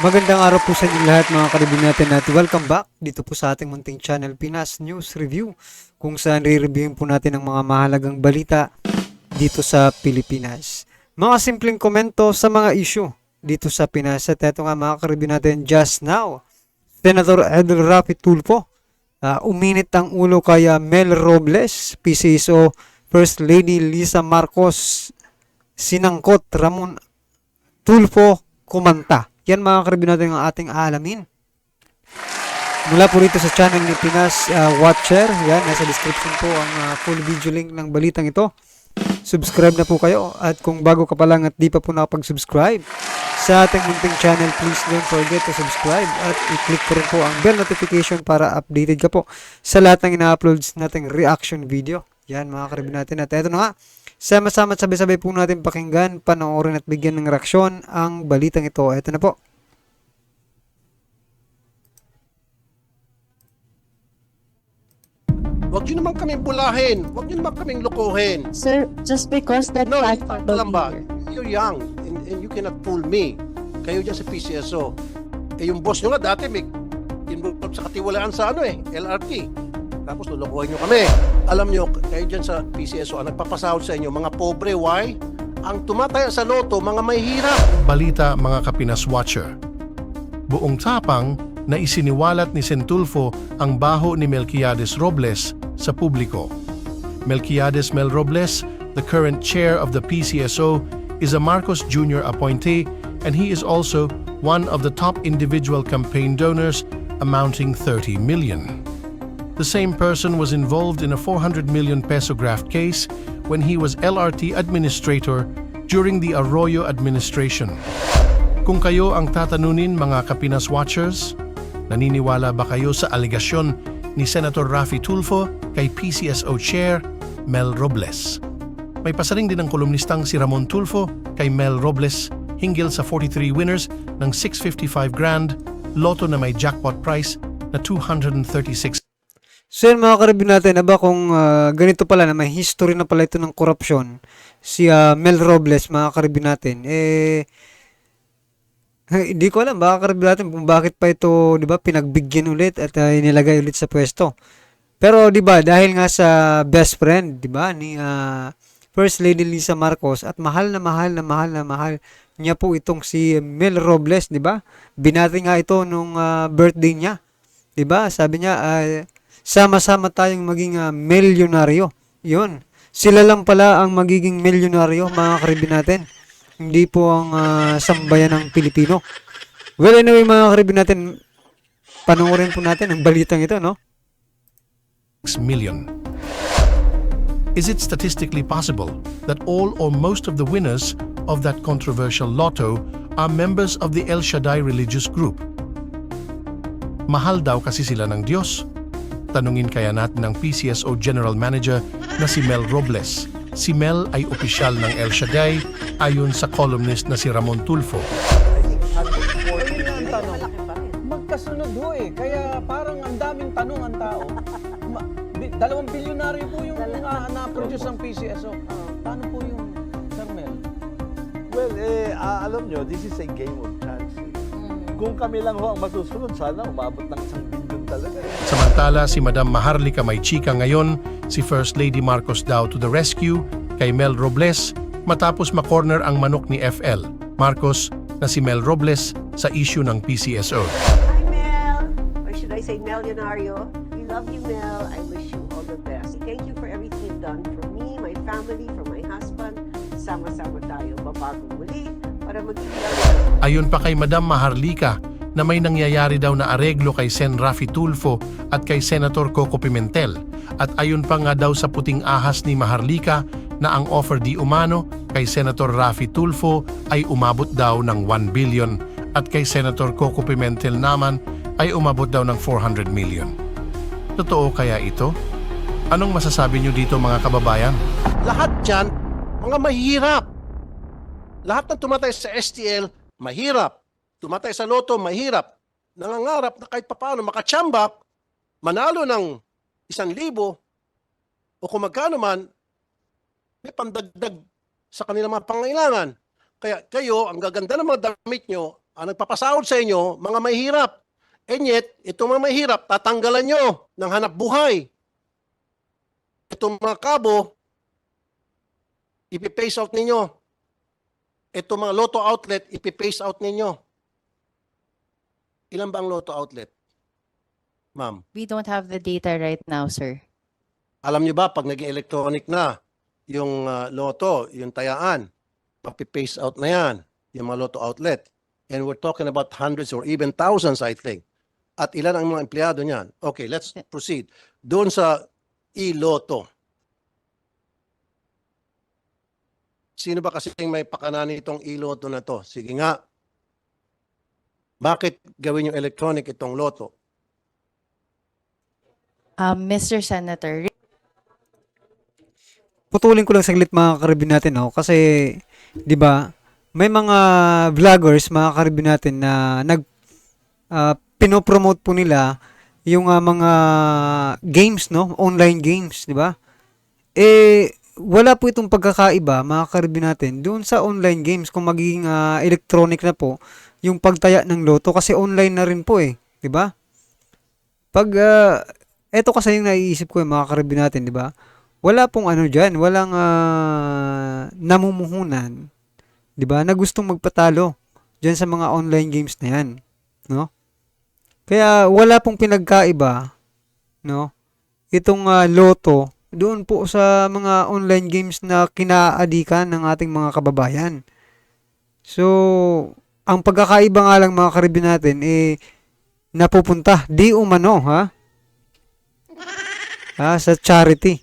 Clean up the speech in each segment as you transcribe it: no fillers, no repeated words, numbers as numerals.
Magandang araw po sa inyong lahat mga karibin natin at welcome back dito po sa ating munting channel Pinas News Review kung saan re-reviewin po natin ang mga mahalagang balita dito sa Pilipinas. Mga simpleng komento sa mga issue dito sa Pinas at eto nga mga karibin natin just now. Senator Edel Rafi Tulfo, uminit ang ulo kay Mel Robles, PCSO First Lady Lisa Marcos, sinangkot Ramon Tulfo kumanta. Yan mga karibin natin ang ating aalamin. Mula po rito sa channel ni Pinas Watcher. Yan, nasa description po ang full video link ng balitang ito. Subscribe na po kayo. At kung bago ka pa lang at di pa po nakapag-subscribe sa ating munting channel, please don't forget to subscribe. At i-click ko rin po ang bell notification para updated ka po sa lahat ng ina-uploads nating reaction video. Yan mga karibin natin. At eto na nga. Sama-sama at sabay-sabay po natin pakinggan, panoorin at bigyan ng reaksyon ang balitang ito. Ito na po. Huwag nyo naman kaming bulahin. Huwag nyo naman kaming lukuhin. Sir, just because that No, fact alam ba? You're young and you cannot fool me. Kayo dyan sa PCSO. Yung boss nyo nga dati may involved sa katiwalaan sa LRT. Tapos lulukuhin nyo kami. Alam nyo, kayo dyan sa PCSO, ang nagpapasahod sa inyo, mga pobre, why? Ang tumataya sa loto, mga may hirap. Balita mga Kapinas Watcher. Buong tapang na isiniwalat ni Sentulfo ang baho ni Melquiades Robles sa publiko. Melquiades Mel Robles, the current chair of the PCSO, is a Marcos Jr. appointee and he is also one of the top individual campaign donors amounting 30 million. The same person was involved in a 400 million peso graft case when he was LRT administrator during the Arroyo administration. Kung kayo ang tatanunin mga Kapinas Watchers, naniniwala ba kayo sa aligasyon ni Senator Rafi Tulfo kay PCSO Chair Mel Robles? May pasaring din ang kolumnistang si Ramon Tulfo kay Mel Robles hinggil sa 43 winners ng 655 grand, loto na may jackpot price na 236. So yan mga karibin natin, kung ganito pala na may history na pala ito ng korupsyon, si Mel Robles mga karibin natin, hindi ko alam mga karibin natin kung bakit pa ito, di ba, pinagbigyan ulit at inilagay ulit sa pwesto. Pero di ba, dahil nga sa best friend, di ba, ni First Lady Lisa Marcos at mahal niya po itong si Mel Robles, di ba? Binati nga ito nung birthday niya. Di ba? Sabi niya, sama-sama tayong maging milyonaryo. Yun. Sila lang pala ang magiging milyonaryo, mga karibin natin. Hindi po ang sambayan ng Pilipino. Well, anyway, mga karibin natin, panoorin po natin ang balitang ito, no? Million. Is it statistically possible that all or most of the winners of that controversial lotto are members of the El Shaddai religious group? Mahal daw kasi sila ng Diyos. Tanungin kaya natin ang PCSO General Manager na si Mel Robles. Si Mel ay opisyal ng El Shaddai ayon sa columnist na si Ramon Tulfo. Magkasunod ho kaya parang ang daming tanong ang tao. 2 bilyonaryo po yung na-produce ng PCSO. Paano po yung Sir Mel? Well, alam nyo, this is a game of chance. Kung kami lang ho ang masusunod, sana umabot ng 1 bilyon talaga. Samantala, si Madam Maharlika may chika ngayon, si First Lady Marcos daw to the rescue kay Mel Robles matapos makorner ang manok ni FL Marcos na si Mel Robles sa issue ng PCSO. Hi Mel, or should I say Melionario? We love you Mel, I wish you all the best. Thank you for everything you've done for me, my family, for my husband. Sama-sama tayo babagong muli para maging Ayon pa kay Madam Maharlika na may nangyayari daw na areglo kay Sen Rafi Tulfo at kay Senator Coco Pimentel. At ayon pa nga daw sa puting ahas ni Maharlika na ang offer di umano kay Senator Rafi Tulfo ay umabot daw ng 1 billion at kay Senator Coco Pimentel naman ay umabot daw ng 400 million. Totoo kaya ito? Anong masasabi nyo dito mga kababayan? Lahat dyan, mga mahirap. Lahat ng tumatay sa STL, mahirap. Tumatay sa loto, mahirap. Nangangarap na kahit papaano makachambak, manalo ng 1,000 o kung magkano man, may pandagdag sa kanilang mga pangailangan. Kaya kayo, ang gaganda ng mga damit nyo, ang nagpapasahod sa inyo, mga mahihirap. And yet, itong mga mahihirap, tatanggalan nyo ng hanap buhay. Itong mga kabo, ipipace out ninyo. Itong mga lotto outlet, ipipace out ninyo. Ilan ba ang lotto outlet? Ma'am, We don't have the data right now, sir. alam nyo ba pag naging electronic na yung lotto, yung tayaan, papipace out na yan, yung mga lotto outlet. And we're talking about hundreds or even thousands, I think. At ilan ang mga empleyado niyan? Okay, let's proceed. Doon sa e-lotto. Sino ba kasi may pakanan itong e-lotto na to? Sige nga. Bakit gawin yung electronic itong lotto? Mr. Senator, Putulin ko lang saglit mga karibin natin, no? Kasi, di ba, may mga vloggers, mga karibin natin na pinopromote po nila yung mga games, no? Online games, di ba? Wala po itong pagkakaiba, mga karibin natin, doon sa online games kung magiging electronic na po yung pagtaya ng loto kasi online na rin po di ba? Pag eto kasi yung naiisip ko mga karibin natin, di ba? Wala pong ano diyan, walang namumuhunan, 'di ba? Na gustong magpatalo diyan sa mga online games na 'yan, no? Kaya wala pong pinagkaiba, no? Itong loto doon po sa mga online games na kinaadikan ng ating mga kababayan. So, ang pagkakaiba nga lang mga karibin natin napupunta di umano sa charity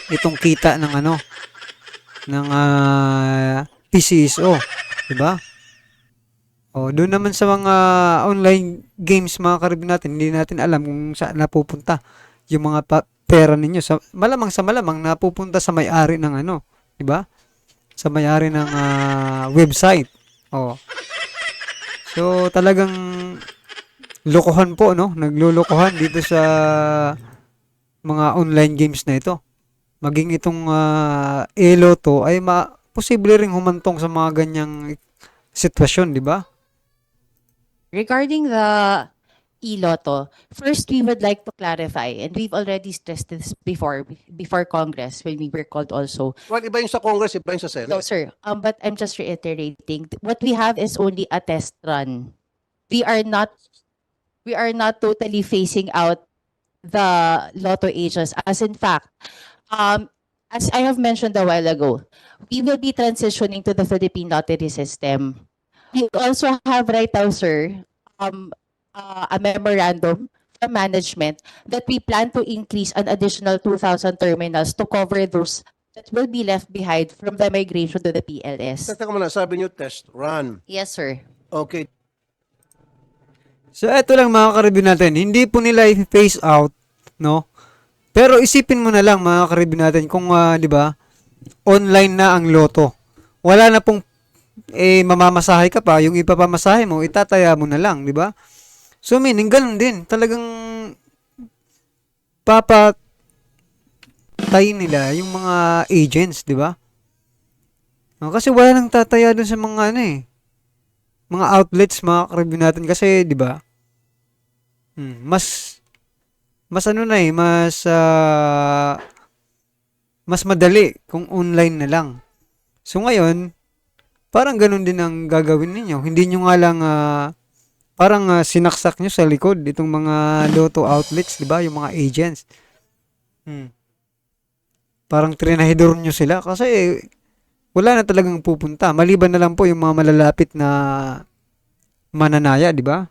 itong kita ng ng PCSO, 'di ba? O doon naman sa mga online games mga karibin natin, hindi natin alam kung saan napupunta yung mga pera ninyo. Malamang napupunta sa may-ari ng 'di ba? Sa may-ari ng website. O. So talagang lokohan po, no? Naglulukohan dito sa mga online games na ito. Maging itong e-lotto ay posible ring humantong sa mga ganyang sitwasyon, di ba? regarding the e-lotto, first we would like to clarify, and we've already stressed this before Congress when we were called also. Well, iba yung sa Congress, iba yung sa Senate. No, sir. But I'm just reiterating. What we have is only a test run. We are not totally phasing out the lotto agents. As in fact, as I have mentioned a while ago, we will be transitioning to the Philippine lottery system. We also have right now, sir, a memorandum from management that we plan to increase an additional 2,000 terminals to cover those that will be left behind from the migration to the PLS. Teka muna, sabi nyo test run. Yes, sir. Okay, So eto lang mga karibin natin, hindi po nila i-phase out, no? Pero isipin mo na lang mga karibin natin kung 'di ba, online na ang loto. Wala na pong mamamasahe ka pa, yung ipapamasahe mo, itataya mo na lang, 'di ba? So meaning ganun din, talagang papatayin nila yung mga agents, 'di ba? No, kasi wala nang tataya dun sa mga mga outlets mga karibin natin kasi 'di ba? Mas mas madali kung online na lang. So ngayon, parang ganun din ang gagawin ninyo. Hindi nyo nga lang parang sinaksak nyo sa likod itong mga lotto outlets, 'di ba? Yung mga agents. Parang trinahidor nyo sila kasi wala na talagang pupunta. Maliban na lang po yung mga malalapit na mananaya, 'di ba?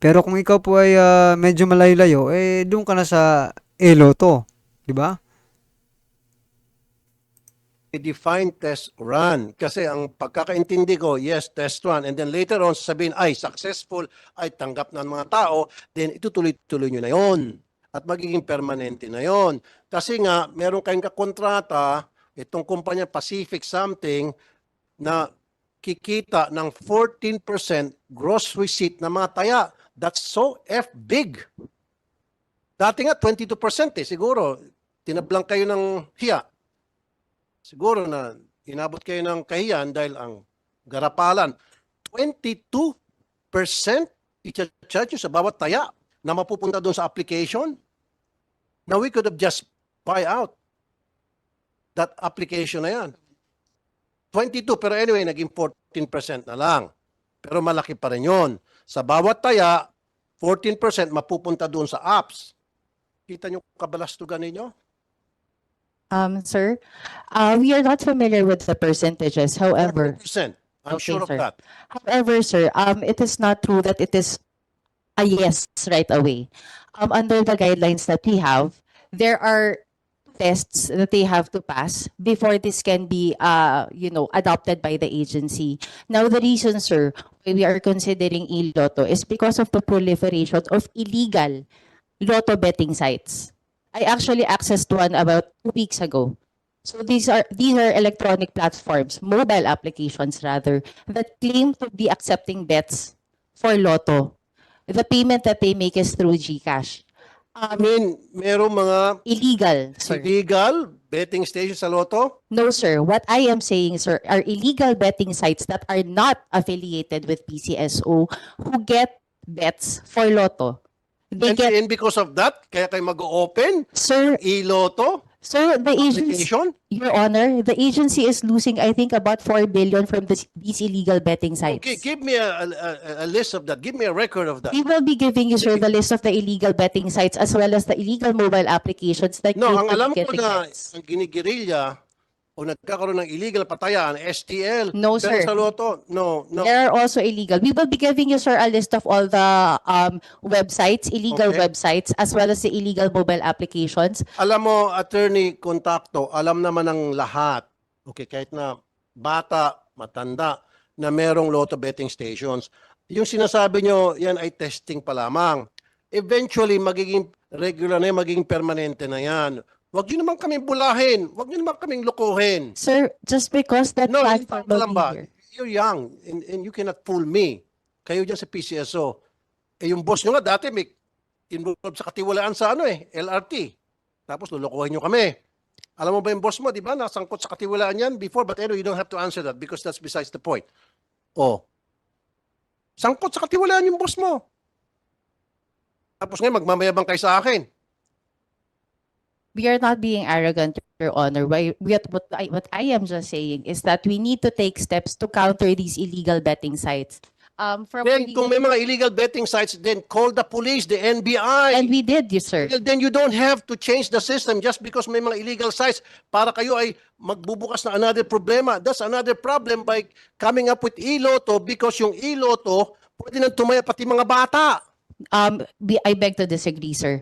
Pero kung ikaw po ay medyo malayo-layo, doon ka na sa e-lotto, 'di ba? define test run. Kasi ang pagkakaintindi ko, yes, test run. And then later on, sabihin, ay, successful, ay, tanggap na ng mga tao, then itutuloy-tuloy nyo na yon at magiging permanente na yon. Kasi nga, meron kayong kakontrata, itong kumpanya Pacific something, na kikita ng 14% gross receipt na mga taya. That's so big. Dati nga 22% siguro. Tinablang kayo ng hiya. Siguro na inabot kayo ng kahiyan dahil ang garapalan 22% i-charge nyo sa bawat taya na mapupunta doon sa application. Now we could have just buy out that application na yan. 22, pero anyway, naging 14% na lang. Pero malaki pa rin yun. Sa bawat taya, 14% mapupunta doon sa apps. Kita nyo kabalastugan ninyo? Sir, we are not familiar with the percentages. However, 14%. I'm Okay, sure of sir. that. However, sir, it is not true that it is a yes right away. Under the guidelines that we have, there are tests that they have to pass before this can be, adopted by the agency. Now, the reason, sir, why we are considering e-lotto is because of the proliferation of illegal lotto betting sites. I actually accessed one about 2 weeks ago. So these are electronic platforms, mobile applications rather, that claim to be accepting bets for lotto. The payment that they make is through GCash. I mean, merong mga Illegal, sir. illegal betting stations sa loto. No, sir. What I am saying, sir, are illegal betting sites that are not affiliated with PCSO who get bets for lotto. They get, And because of that, kaya kayo mag-open sir, e-loto sir, the agency, application. Your Honor, the agency is losing, I think, about 4 billion from these illegal betting sites. Okay, give me a list of that. Give me a record of that. We will be giving you, sir, the list of the illegal betting sites as well as the illegal mobile applications that No, claim ang to be alam ko getting na bets. ang ginigirilya o nagkakaroon ng illegal patayan, STL. No, pero sir. sa loto, no. There are also illegal. We will be giving you, sir, a list of all the websites, illegal Okay. websites, as well as the illegal mobile applications. Alam mo, Attorney Contacto, alam naman ng lahat, okay, kahit na bata, matanda, na merong lotto betting stations. Yung sinasabi nyo, yan ay testing pa lamang. Eventually, magiging regular na yan, magiging permanente na yan. Huwag nyo naman kaming bulahin. Huwag nyo naman kaming lukuhin. Sir, just because that No, hindi platform pa will alam be ba? here. You're young and you cannot fool me. Kayo dyan sa PCSO. Eh yung boss nyo nga dati may involved sa katiwalaan sa LRT. Tapos lulukuhin nyo kami. Alam mo ba yung boss mo, di ba? Nasangkot sa katiwalaan yan before. But anyway, you don't have to answer that because that's besides the point. Oh. Sangkot sa katiwalaan yung boss mo. Tapos ngayon, magmamayabang kayo sa akin. We are not being arrogant, Your Honor. What I am just saying is that we need to take steps to counter these illegal betting sites. Then, kung may mga illegal betting sites, then call the police, the NBI. And we did, yes, sir. Well, then you don't have to change the system just because may mga illegal sites para kayo ay magbubukas na another problema. That's another problem by coming up with e-lotto because yung e-lotto pwede nang tumaya pati mga bata. I beg to disagree, sir.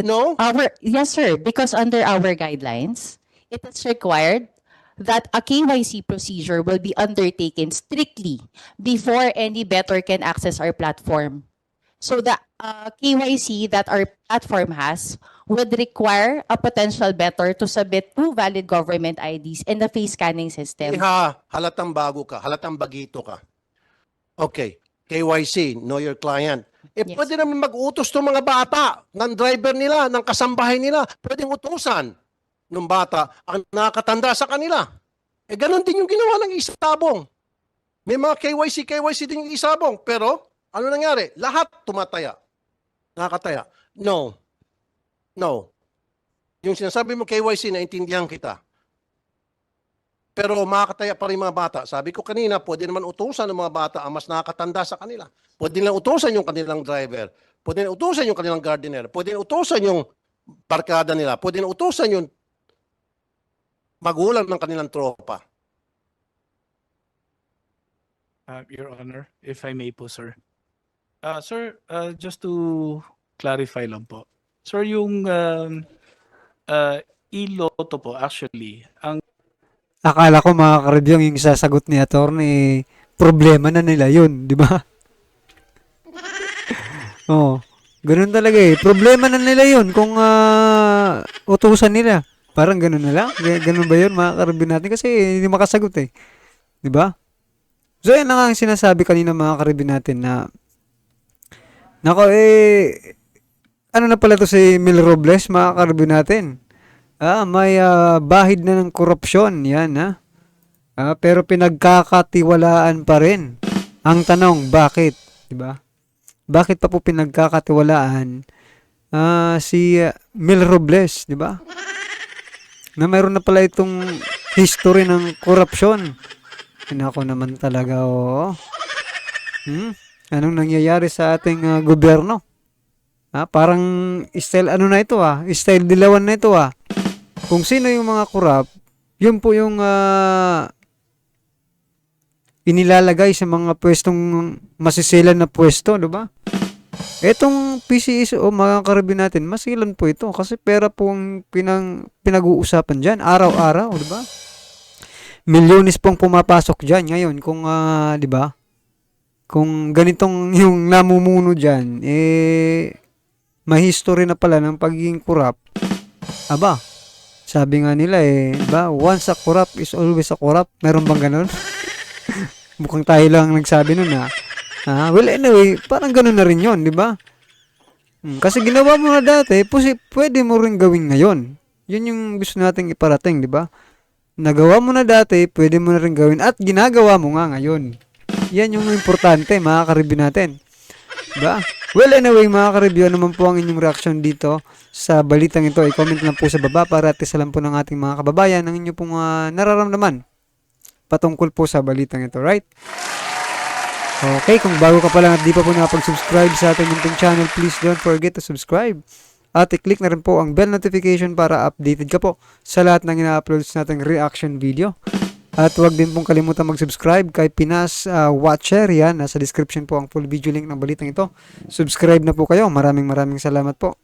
No? Yes, sir. Because under our guidelines, it is required that a KYC procedure will be undertaken strictly before any bettor can access our platform. So the KYC that our platform has would require a potential bettor to submit 2 valid government IDs and a face scanning system. Halatang bago ka, halatang bagito ka. Okay, KYC, know your client. Yes. Pwede naman mag-utos ng mga bata, ng driver nila, ng kasambahay nila. Pwedeng utusan ng bata ang nakatanda sa kanila. Ganon din yung ginawa ng isabong. May mga KYC din yung isabong. Pero, ano nangyari? Lahat tumataya. Nakataya. No. Yung sinasabi mo KYC, naintindihan kita. Pero makakataya pa rin mga bata. Sabi ko kanina, pwede naman utusan ng mga bata ang mas nakakatanda sa kanila. Pwede nilang utusan yung kanilang driver. Pwede nilang utusan yung kanilang gardener. Pwede nilang utusan yung barkada nila. Pwede nilang utusan yung magulang ng kanilang tropa. Your Honor, if I may po, sir. Sir, just to clarify lang po. Sir, yung e-lotto po, actually, ang Akala ko mga ka-review yung sasagot ni attorney, problema na nila yun, di ba? Oo. Ganun talaga eh. Problema na nila yun kung utusan nila. Parang ganun na lang. Ganun ba yun mga ka-review natin? Kasi hindi makasagot eh. Di ba? So yan na nga ang sinasabi kanina mga ka-review natin na nako ano na pala to si Mel Robles mga ka-review natin. May bahid na ng korupsyon yan pero pinagkakatiwalaan pa rin Ang tanong, bakit? Diba? Bakit pa po pinagkakatiwalaan si Mel Robles, di ba? Na mayroon na pala itong history ng korupsyon. Ako naman talaga, oo. Anong nangyayari sa ating gobyerno? Parang style ano na ito style dilawan na ito Kung sino yung mga korap, yun po yung inilalagay sa mga pwestong masisilan na pwesto, di ba? Etong PCSO, mga karabin natin, masilan po ito kasi pera po ang pinag-uusapan dyan, araw-araw, di ba? Milyones pong pumapasok dyan ngayon kung, di ba? Kung ganitong yung namumuno dyan, may history na pala ng pagiging korap. Aba, sabi nga nila ba, once a corrupt is always a corrupt. Meron bang ganun? Mukhang tayo lang nagsabi nun well, anyway, parang ganun na rin yun, di ba? Kasi ginawa mo na dati, pwede mo rin gawin ngayon. Yun yung gusto nating iparating, di ba? Nagawa mo na dati, pwede mo na rin gawin at ginagawa mo nga ngayon. Yan yung importante, mga karibyo natin. Diba? Well, anyway, mga karibyo, naman po ang inyong reaction dito sa balitang ito. I-comment lang po sa baba para at isa lang po ng ating mga kababayan ang inyo pong nararamdaman patungkol po sa balitang ito, right? Okay, kung bago ka pa lang at di pa po nakapag-subscribe sa ating munting channel, please don't forget to subscribe. At i-click na rin po ang bell notification para updated ka po sa lahat ng ina-uploads nating reaction video. At huwag din pong kalimutan mag-subscribe kay Pinas Watcher. Yan, nasa description po ang full video link ng balitang ito. Subscribe na po kayo. Maraming salamat po.